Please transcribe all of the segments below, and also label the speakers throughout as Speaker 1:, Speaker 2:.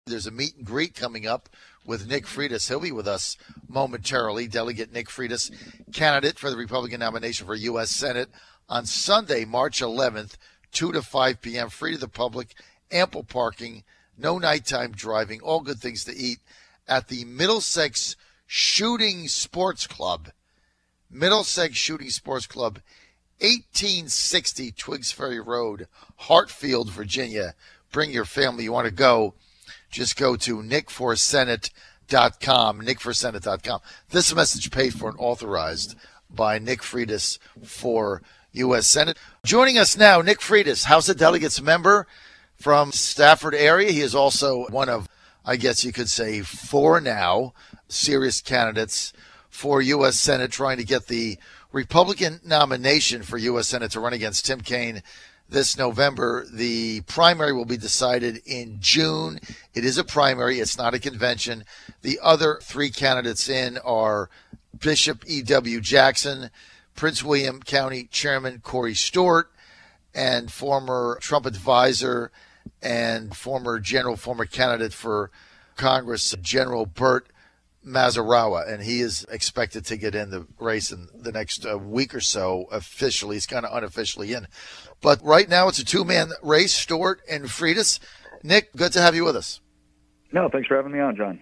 Speaker 1: There's a meet and greet coming up with Nick Freitas. He'll be with us momentarily. Delegate Nick Freitas, candidate for the Republican nomination for U.S. Senate on Sunday, March 11th, 2 to 5 p.m., free to the public, ample parking, no nighttime driving, all good things to eat at the Middlesex Shooting Sports Club. Middlesex Shooting Sports Club, 1860 Twigs Ferry Road, Hartfield, Virginia. Bring your family. You want to go, just go to nickforsenate.com, nickforsenate.com. This message paid for and authorized by Nick Freitas for U.S. Senate. Joining us now, Nick Freitas, House of Delegates member from Stafford area. He is also one of, I guess you could say, 4 now serious candidates for U.S. Senate, trying to get the Republican nomination for U.S. Senate to run against Tim Kaine this November. The primary will be decided in June. It is a primary. It's not a convention. The other 3 candidates in are Bishop E.W. Jackson, Prince William County Chairman Corey Stewart, and former Trump advisor and former candidate for Congress, General Burt Mazarawa, and he is expected to get in the race in the next week or so officially. He's kind of unofficially in. But right now it's a 2-man race, Stewart and Freitas. Nick, good to have you with us.
Speaker 2: No, thanks for having me on, John.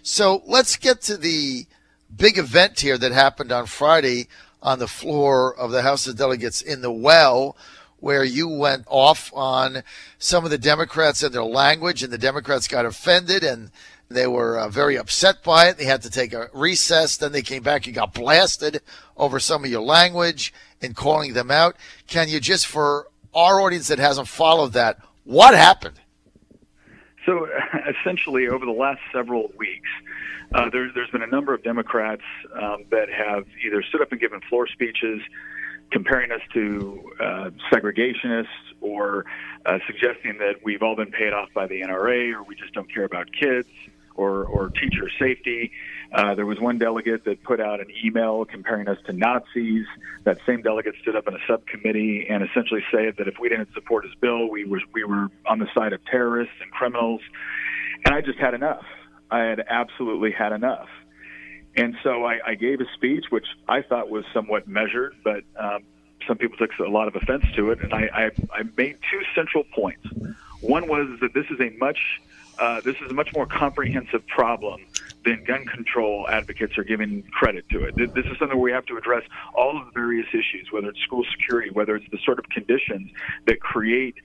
Speaker 1: So let's get to the big event here that happened on Friday on the floor of the House of Delegates in the Well, where you went off on some of the Democrats and their language, and the Democrats got offended, and they were very upset by it. They had to take a recess. Then they came back and got blasted over some of your language and calling them out. Can you just, for our audience that hasn't followed that, what happened?
Speaker 2: So essentially, over the last several weeks, there's been a number of Democrats that have either stood up and given floor speeches comparing us to segregationists, or suggesting that we've all been paid off by the NRA, or we just don't care about kids, or teacher safety. There was one delegate that put out an email comparing us to Nazis. That same delegate stood up in a subcommittee and essentially said that if we didn't support his bill, we were on the side of terrorists and criminals. And I just had enough. I had absolutely had enough. And so I gave a speech, which I thought was somewhat measured, but some people took a lot of offense to it. And I made 2 central points. One was that this is a much more comprehensive problem than gun control advocates are giving credit to it. This is something where we have to address all of the various issues, whether it's school security, whether it's the sort of conditions that create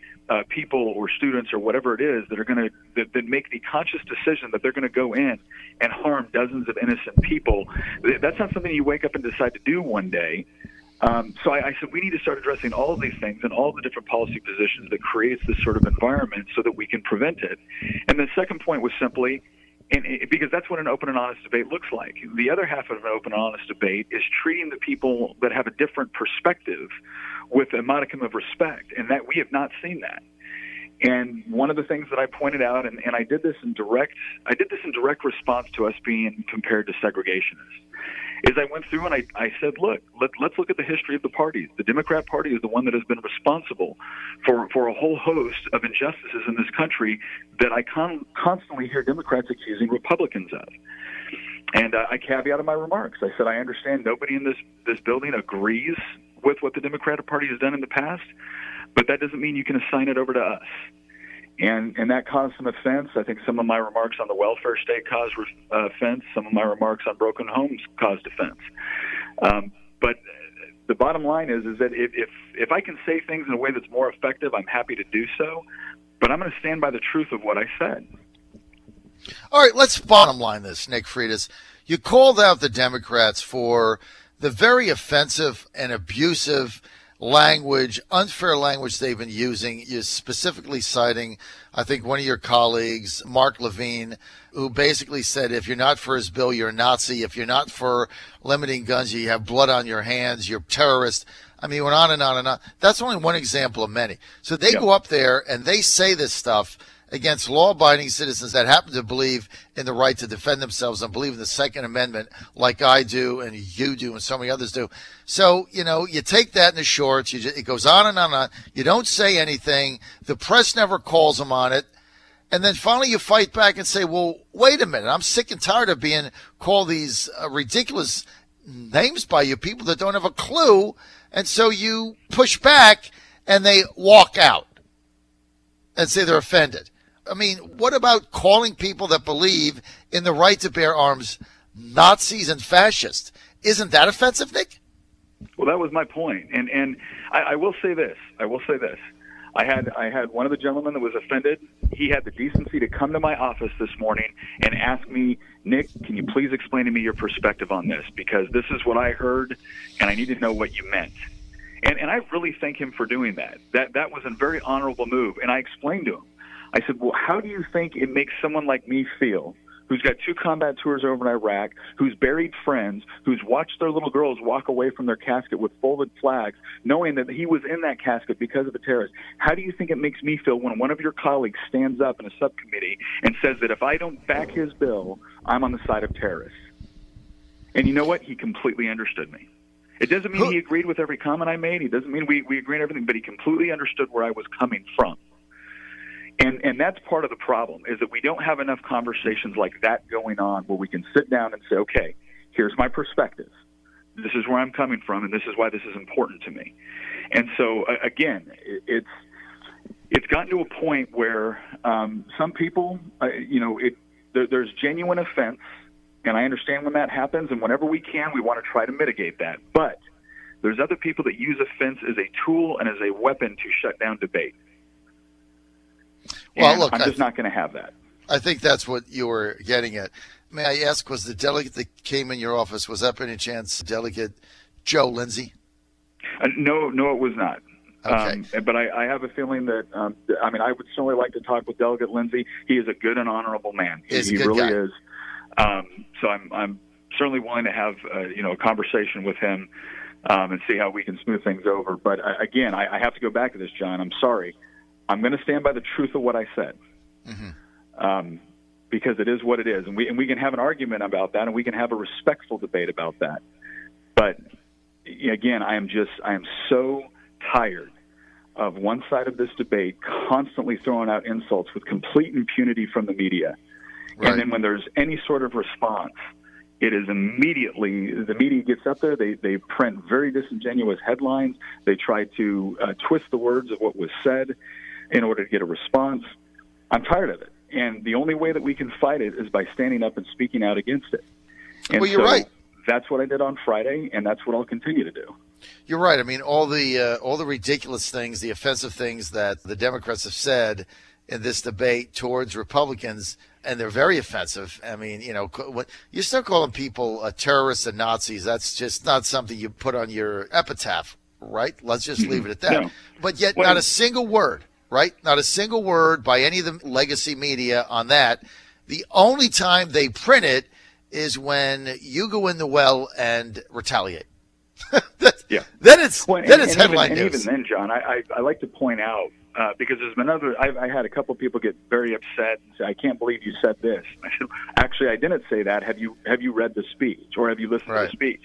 Speaker 2: people or students or whatever it is that are going to that make the conscious decision that they're going to go in and harm dozens of innocent people. That's not something you wake up and decide to do one day. So I said we need to start addressing all of these things and all the different policy positions that creates this sort of environment so that we can prevent it. And the second point was simply, because that's what an open and honest debate looks like. The other half of an open and honest debate is treating the people that have a different perspective with a modicum of respect, and that we have not seen that. And one of the things that I pointed out, and I did this in direct response to us being compared to segregationists, is I went through and I said, look, let's look at the history of the parties. The Democrat Party is the one that has been responsible for a whole host of injustices in this country that I constantly hear Democrats accusing Republicans of. And I caveated my remarks. I said, I understand nobody in this building agrees with what the Democratic Party has done in the past, but that doesn't mean you can assign it over to us. And that caused some offense. I think some of my remarks on the welfare state caused offense. Some of my remarks on broken homes caused offense. But the bottom line is that if I can say things in a way that's more effective, I'm happy to do so. But I'm going to stand by the truth of what I said.
Speaker 1: All right, let's bottom line this, Nick Freitas. You called out the Democrats for the very offensive and abusive language, unfair language they've been using. You're specifically citing, I think, one of your colleagues, Mark Levine, who basically said, if you're not for his bill, you're a Nazi. If you're not for limiting guns, you have blood on your hands, you're a terrorist. I mean, went on and on and on. That's only one example of many. So they go up there and they say this stuff against law-abiding citizens that happen to believe in the right to defend themselves and believe in the Second Amendment like I do and you do and so many others do. So, you know, you take that in the shorts. It goes on and on and on. You don't say anything. The press never calls them on it. And then finally you fight back and say, well, wait a minute. I'm sick and tired of being called these ridiculous names by you people that don't have a clue. And so you push back and they walk out and say they're offended. I mean, what about calling people that believe in the right to bear arms Nazis and fascists? Isn't that offensive, Nick?
Speaker 2: Well, that was my point. And I will say this. I had one of the gentlemen that was offended. He had the decency to come to my office this morning and ask me, Nick, can you please explain to me your perspective on this? Because this is what I heard, and I need to know what you meant. And I really thank him for doing that. That was a very honorable move. And I explained to him. I said, well, how do you think it makes someone like me feel, who's got 2 combat tours over in Iraq, who's buried friends, who's watched their little girls walk away from their casket with folded flags, knowing that he was in that casket because of a terrorist? How do you think it makes me feel when one of your colleagues stands up in a subcommittee and says that if I don't back his bill, I'm on the side of terrorists? And you know what? He completely understood me. It doesn't mean he agreed with every comment I made. It doesn't mean we agreed on everything, but he completely understood where I was coming from. And that's part of the problem, is that we don't have enough conversations like that going on where we can sit down and say, okay, here's my perspective. This is where I'm coming from, and this is why this is important to me. And so, again, it's gotten to a point where some people, there's genuine offense, and I understand when that happens, and whenever we can, we want to try to mitigate that. But there's other people that use offense as a tool and as a weapon to shut down debate.
Speaker 1: Well, look,
Speaker 2: I'm just not going to have that.
Speaker 1: I think that's what you were getting at. May I ask, was the delegate that came in your office, was that by any chance Delegate Joe Lindsay?
Speaker 2: No, it was not.
Speaker 1: Okay.
Speaker 2: But I have a feeling that, I would certainly like to talk with Delegate Lindsay. He is a good and honorable man. He really
Speaker 1: guy.
Speaker 2: is. So I'm certainly willing to have a conversation with him and see how we can smooth things over. But again, I have to go back to this, John. I'm sorry. I'm going to stand by the truth of what I said, because it is what it is, and we can have an argument about that, and we can have a respectful debate about that. But again, I am so tired of one side of this debate constantly throwing out insults with complete impunity from the media, and then when there's any sort of response, it is immediately, the media gets up there, they print very disingenuous headlines, they try to twist the words of what was said in order to get a response. I'm tired of it. And the only way that we can fight it is by standing up and speaking out against it. And
Speaker 1: well, you're right.
Speaker 2: That's what I did on Friday, and that's what I'll continue to do.
Speaker 1: You're right. I mean, all the ridiculous things, the offensive things that the Democrats have said in this debate towards Republicans, and they're very offensive. I mean, when you start calling people terrorists and Nazis, that's just not something you put on your epitaph, right? Let's just leave it at that.
Speaker 2: No.
Speaker 1: But yet not a single word. Right? Not a single word by any of the legacy media on that. The only time they print it is when you go in the well and retaliate. Then it's headline news.
Speaker 2: And even then, John, I like to point out, because there's been I had a couple of people get very upset and say, I can't believe you said this. I said, actually, I didn't say that. Have you read the speech, or have you listened to the speech?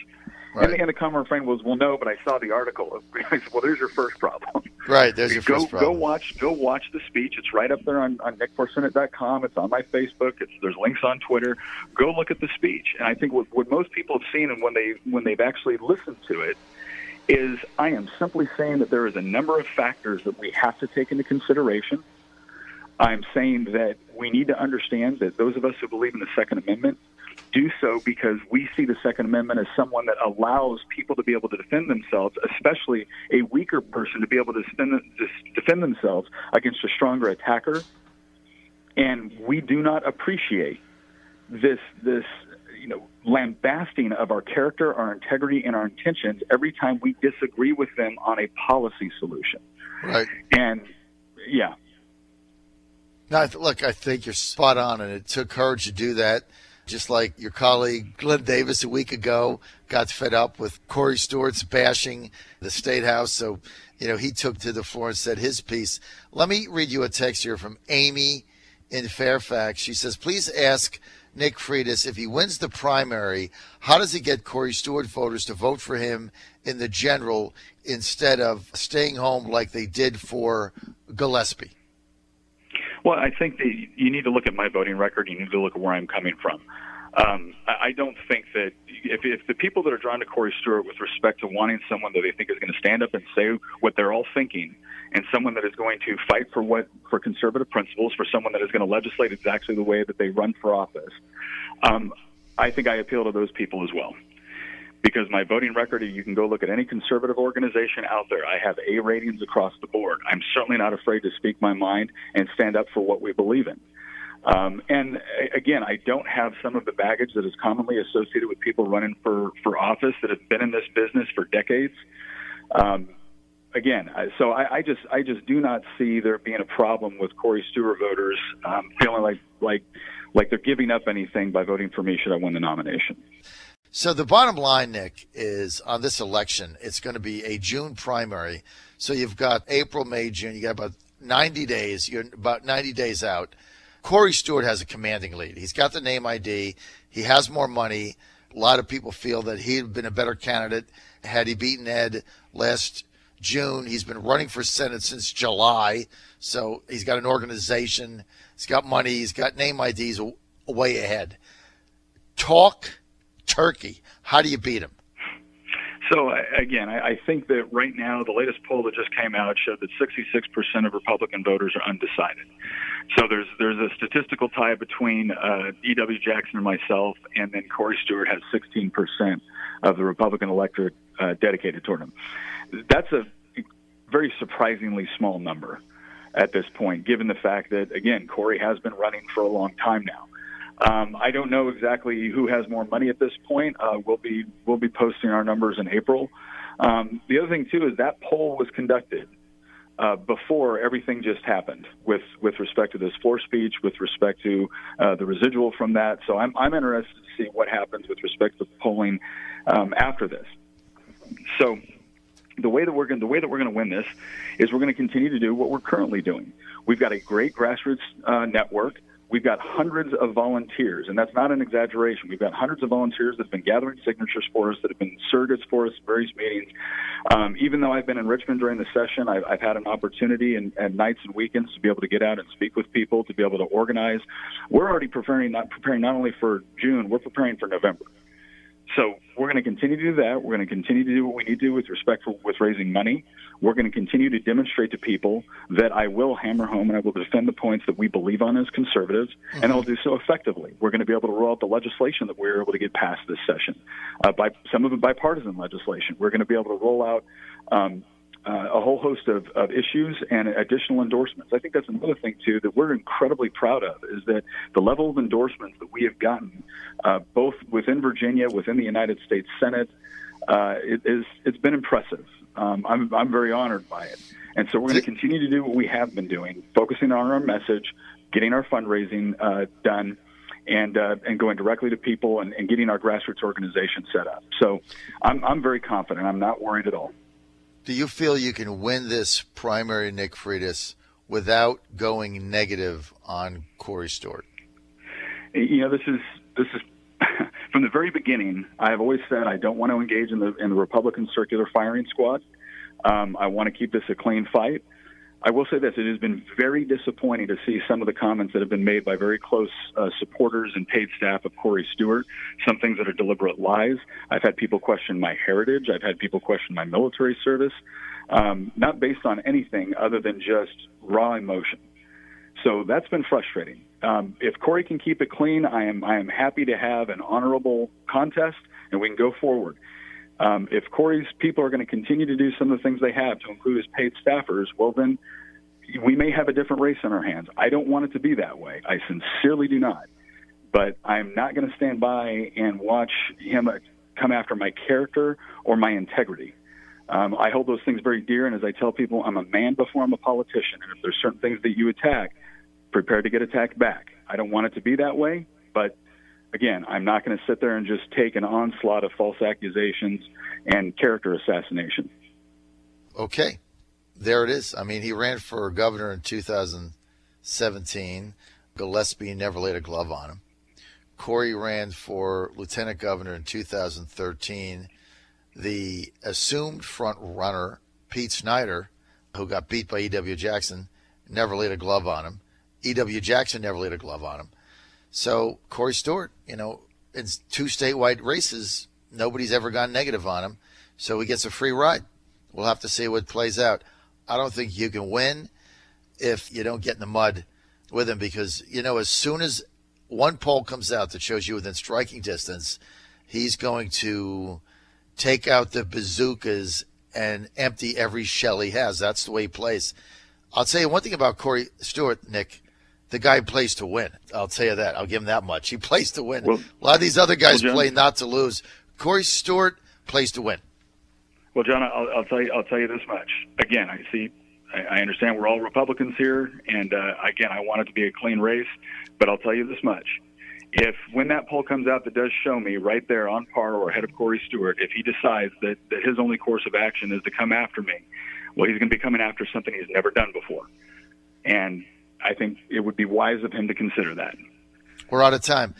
Speaker 2: Right. And the common refrain was, well, no, but I saw the article. I said, well, there's your first problem.
Speaker 1: Right, there's your first problem.
Speaker 2: Go watch the speech. It's right up there on nickforsenate.com. It's on my Facebook. There's links on Twitter. Go look at the speech. And I think what most people have seen, and when they've actually listened to it, is I am simply saying that there is a number of factors that we have to take into consideration. I'm saying that we need to understand that those of us who believe in the Second Amendment do so because we see the Second Amendment as someone that allows people to be able to defend themselves, especially a weaker person to be able to defend themselves against a stronger attacker. And we do not appreciate this lambasting of our character, our integrity, and our intentions every time we disagree with them on a policy solution.
Speaker 1: Right.
Speaker 2: And, yeah.
Speaker 1: No, look, I think you're spot on, and it took courage to do that. Just like your colleague Glenn Davis a week ago got fed up with Corey Stewart's bashing the State House. So, he took to the floor and said his piece. Let me read you a text here from Amy in Fairfax. She says, please ask Nick Freitas, if he wins the primary, how does he get Corey Stewart voters to vote for him in the general instead of staying home like they did for Gillespie?
Speaker 2: Well, I think that you need to look at my voting record. You need to look at where I'm coming from. I don't think that if the people that are drawn to Corey Stewart with respect to wanting someone that they think is going to stand up and say what they're all thinking, and someone that is going to fight for conservative principles, for someone that is going to legislate exactly the way that they run for office, I think I appeal to those people as well. Because my voting record, you can go look at any conservative organization out there. I have A ratings across the board. I'm certainly not afraid to speak my mind and stand up for what we believe in. And again, I don't have some of the baggage that is commonly associated with people running for office that have been in this business for decades. So I just do not see there being a problem with Corey Stewart voters feeling like they're giving up anything by voting for me should I win the nomination.
Speaker 1: So the bottom line, Nick, is on this election, it's going to be a June primary. So you've got April, May, June. You got about 90 days. You're about 90 days out. Corey Stewart has a commanding lead. He's got the name ID. He has more money. A lot of people feel that he'd have been a better candidate had he beaten Ed last June. He's been running for Senate since July. So he's got an organization. He's got money. He's got name IDs way ahead. Talk turkey. How do you beat him?
Speaker 2: So, again, I think that right now the latest poll that just came out showed that 66% of Republican voters are undecided. So there's a statistical tie between E.W. Jackson and myself, and then Corey Stewart has 16% of the Republican electorate dedicated toward him. That's a very surprisingly small number at this point, given the fact that, again, Corey has been running for a long time now. I don't know exactly who has more money at this point. We'll be posting our numbers in April. The other thing too is that poll was conducted before everything just happened with respect to this floor speech, with respect to the residual from that. So I'm interested to see what happens with respect to polling after this. So the way that we're going to win this is we're going to continue to do what we're currently doing. We've got a great grassroots network. We've got hundreds of volunteers, and that's not an exaggeration. We've got hundreds of volunteers that have been gathering signatures for us, that have been surrogates for us at various meetings. Even though I've been in Richmond during the session, I've had an opportunity at nights and weekends to be able to get out and speak with people, to be able to organize. We're already preparing not only for June, we're preparing for November. So we're going to continue to do that. We're going to continue to do what we need to do with respect with raising money. We're going to continue to demonstrate to people that I will hammer home and I will defend the points that we believe on as conservatives, and I'll do so effectively. We're going to be able to roll out the legislation that we were able to get passed this session, by some of it bipartisan legislation. We're going to be able to roll out a whole host of issues and additional endorsements. I think that's another thing, too, that we're incredibly proud of, is that the level of endorsements that we have gotten, both within Virginia, within the United States Senate, it's been impressive. I'm very honored by it. And so we're going to continue to do what we have been doing, focusing on our message, getting our fundraising done, and going directly to people and getting our grassroots organization set up. So I'm very confident. I'm not worried at all.
Speaker 1: Do you feel you can win this primary, Nick Freitas, without going negative on Corey Stewart?
Speaker 2: You know, this is from the very beginning. I have always said I don't want to engage in the Republican circular firing squad. I want to keep this a clean fight. I will say this: it has been very disappointing to see some of the comments that have been made by very close supporters and paid staff of Corey Stewart, some things that are deliberate lies. I've had people question my heritage. I've had people question my military service, not based on anything other than just raw emotion. So that's been frustrating. If Corey can keep it clean, I am happy to have an honorable contest, and we can go forward. If Corey's people are going to continue to do some of the things they have, to include his paid staffers, well, then we may have a different race on our hands. I don't want it to be that way. I sincerely do not. But I'm not going to stand by and watch him come after my character or my integrity. I hold those things very dear, and as I tell people, I'm a man before I'm a politician. And if there's certain things that you attack, prepare to get attacked back. I don't want it to be that way, but again, I'm not going to sit there and just take an onslaught of false accusations and character assassination.
Speaker 1: Okay. There it is. I mean, he ran for governor in 2017. Gillespie never laid a glove on him. Corey ran for lieutenant governor in 2013. The assumed front runner, Pete Snyder, who got beat by E.W. Jackson, never laid a glove on him. E.W. Jackson never laid a glove on him. So Corey Stewart, in 2 statewide races, nobody's ever gone negative on him. So he gets a free ride. We'll have to see what plays out. I don't think you can win if you don't get in the mud with him because, as soon as one poll comes out that shows you within striking distance, he's going to take out the bazookas and empty every shell he has. That's the way he plays. I'll tell you one thing about Corey Stewart, Nick. The guy plays to win. I'll tell you that. I'll give him that much. He plays to win.
Speaker 2: Well,
Speaker 1: a lot of these other guys
Speaker 2: John,
Speaker 1: play not to lose. Corey Stewart plays to win.
Speaker 2: Well, John, I'll tell you this much. Again, I understand we're all Republicans here, and again, I want it to be a clean race. But I'll tell you this much: when that poll comes out that does show me right there on par or ahead of Corey Stewart, if he decides that his only course of action is to come after me, well, he's going to be coming after something he's never done before, and I think it would be wise of him to consider that.
Speaker 1: We're out of time.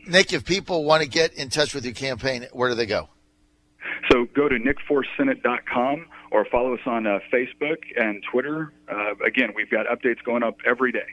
Speaker 1: Nick, if people want to get in touch with your campaign, where do they go?
Speaker 2: So go to nickforsenate.com or follow us on Facebook and Twitter. Again, we've got updates going up every day.